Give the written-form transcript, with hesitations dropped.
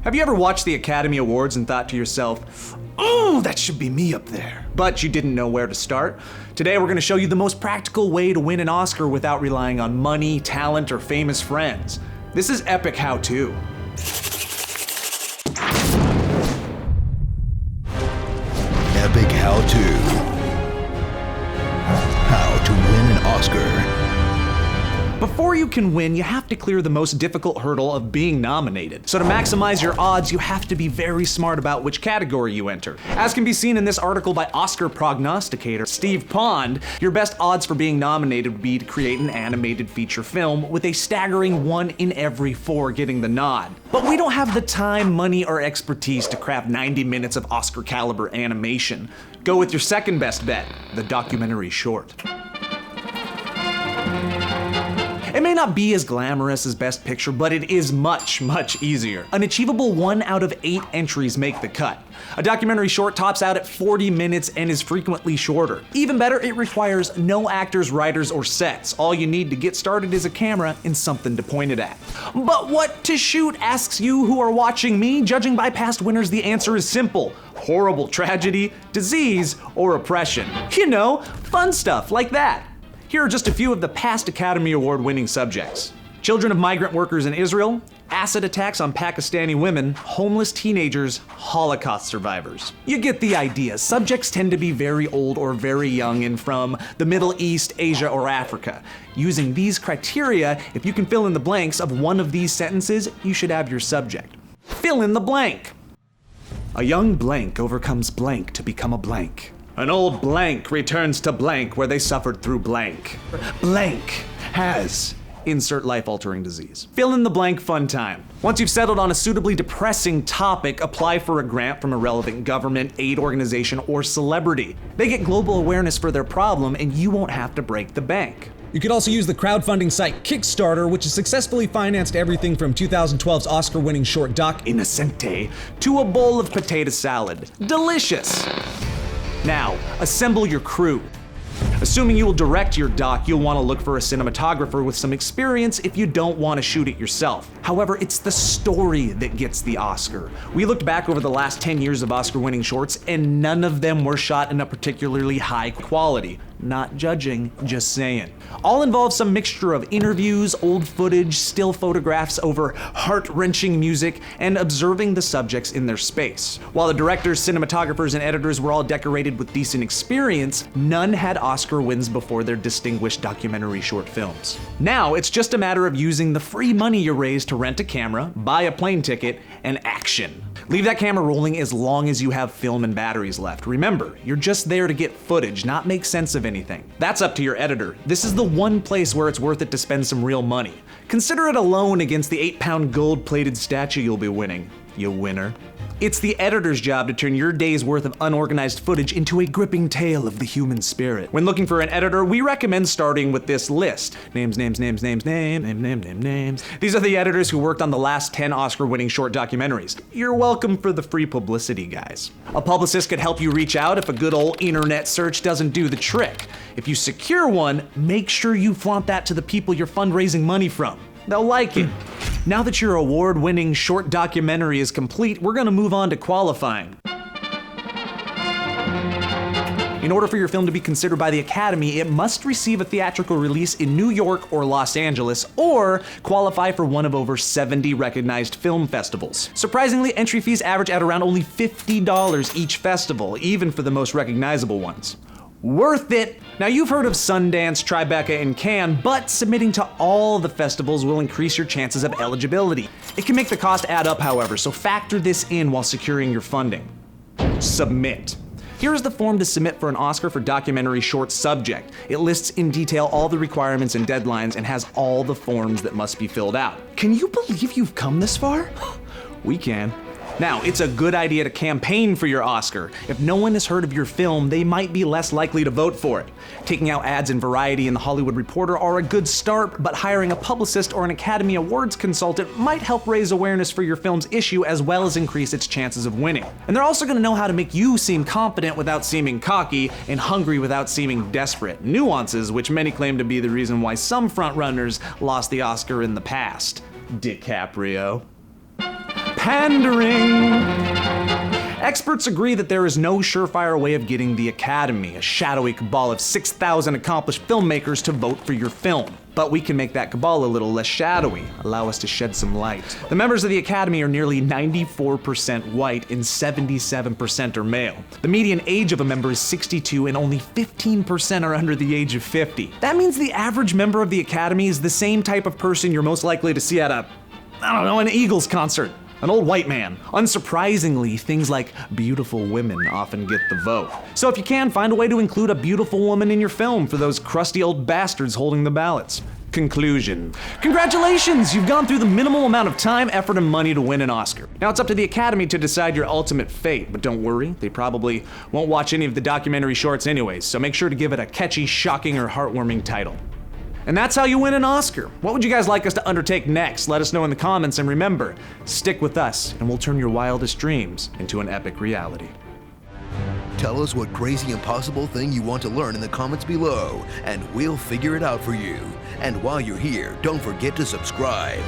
Have you ever watched the Academy Awards and thought to yourself, oh, that should be me up there, but you didn't know where to start? Today we're going to show you the most practical way to win an Oscar without relying on money, talent, or famous friends. This is epic how-to. Epic how-to. How to win an Oscar. Before you can win, you have to clear the most difficult hurdle of being nominated. So to maximize your odds, you have to be very smart about which category you enter. As can be seen in this article by Oscar prognosticator Steve Pond, your best odds for being nominated would be to create an animated feature film with a staggering 1 in every 4 getting the nod. But we don't have the time, money, or expertise to craft 90 minutes of Oscar caliber animation. Go with your second best bet, the documentary short. It may not be as glamorous as Best Picture, but it is much, much easier. An achievable 1 out of 8 entries make the cut. A documentary short tops out at 40 minutes and is frequently shorter. Even better, it requires no actors, writers, or sets. All you need to get started is a camera and something to point it at. But what to shoot, asks you who are watching me? Judging by past winners, the answer is simple. Horrible tragedy, disease, or oppression. You know, fun stuff like that. Here are just a few of the past Academy Award winning subjects. Children of migrant workers in Israel, acid attacks on Pakistani women, homeless teenagers, Holocaust survivors. You get the idea. Subjects tend to be very old or very young and from the Middle East, Asia, or Africa. Using these criteria, if you can fill in the blanks of one of these sentences, you should have your subject. Fill in the blank. A young blank overcomes blank to become a blank. An old blank returns to blank where they suffered through blank. Blank has insert life-altering disease. Fill in the blank fun time. Once you've settled on a suitably depressing topic, apply for a grant from a relevant government, aid organization, or celebrity. They get global awareness for their problem and you won't have to break the bank. You could also use the crowdfunding site Kickstarter, which has successfully financed everything from 2012's Oscar-winning short doc Innocente to a bowl of potato salad. Delicious! Now, assemble your crew. Assuming you will direct your doc, you'll want to look for a cinematographer with some experience if you don't want to shoot it yourself. However, it's the story that gets the Oscar. We looked back over the last 10 years of Oscar-winning shorts, and none of them were shot in a particularly high quality. Not judging, just saying. All involve some mixture of interviews, old footage, still photographs over heart-wrenching music, and observing the subjects in their space. While the directors, cinematographers, and editors were all decorated with decent experience, none had Oscar wins before their distinguished documentary short films. Now, it's just a matter of using the free money you raise to rent a camera, buy a plane ticket, and action. Leave that camera rolling as long as you have film and batteries left. Remember, you're just there to get footage, not make sense of anything. That's up to your editor. This is the one place where it's worth it to spend some real money. Consider it a loan against the 8-pound gold-plated statue you'll be winning, you winner. It's the editor's job to turn your day's worth of unorganized footage into a gripping tale of the human spirit. When looking for an editor, we recommend starting with this list. Names. These are the editors who worked on the last 10 Oscar-winning short documentaries. You're welcome for the free publicity, guys. A publicist could help you reach out if a good old internet search doesn't do the trick. If you secure one, make sure you flaunt that to the people you're fundraising money from. They'll like it. Now that your award-winning short documentary is complete, we're gonna move on to qualifying. In order for your film to be considered by the Academy, it must receive a theatrical release in New York or Los Angeles, or qualify for one of over 70 recognized film festivals. Surprisingly, entry fees average at around only $50 each festival, even for the most recognizable ones. Worth it! Now you've heard of Sundance, Tribeca, and Cannes, but submitting to all the festivals will increase your chances of eligibility. It can make the cost add up, however, so factor this in while securing your funding. Submit. Here is the form to submit for an Oscar for documentary short subject. It lists in detail all the requirements and deadlines and has all the forms that must be filled out. Can you believe you've come this far? We can. Now, it's a good idea to campaign for your Oscar. If no one has heard of your film, they might be less likely to vote for it. Taking out ads in Variety and The Hollywood Reporter are a good start, but hiring a publicist or an Academy Awards consultant might help raise awareness for your film's issue as well as increase its chances of winning. And they're also gonna know how to make you seem confident without seeming cocky and hungry without seeming desperate. Nuances which many claim to be the reason why some frontrunners lost the Oscar in the past. DiCaprio. Pandering! Experts agree that there is no surefire way of getting the Academy, a shadowy cabal of 6,000 accomplished filmmakers, to vote for your film. But we can make that cabal a little less shadowy, allow us to shed some light. The members of the Academy are nearly 94% white and 77% are male. The median age of a member is 62 and only 15% are under the age of 50. That means the average member of the Academy is the same type of person you're most likely to see at an Eagles concert. An old white man. Unsurprisingly, things like beautiful women often get the vote. So if you can, find a way to include a beautiful woman in your film for those crusty old bastards holding the ballots. Conclusion. Congratulations! You've gone through the minimal amount of time, effort, and money to win an Oscar. Now it's up to the Academy to decide your ultimate fate, but don't worry, they probably won't watch any of the documentary shorts anyways, so make sure to give it a catchy, shocking, or heartwarming title. And that's how you win an Oscar. What would you guys like us to undertake next? Let us know in the comments, and remember, stick with us and we'll turn your wildest dreams into an epic reality. Tell us what crazy impossible thing you want to learn in the comments below, and we'll figure it out for you. And while you're here, don't forget to subscribe.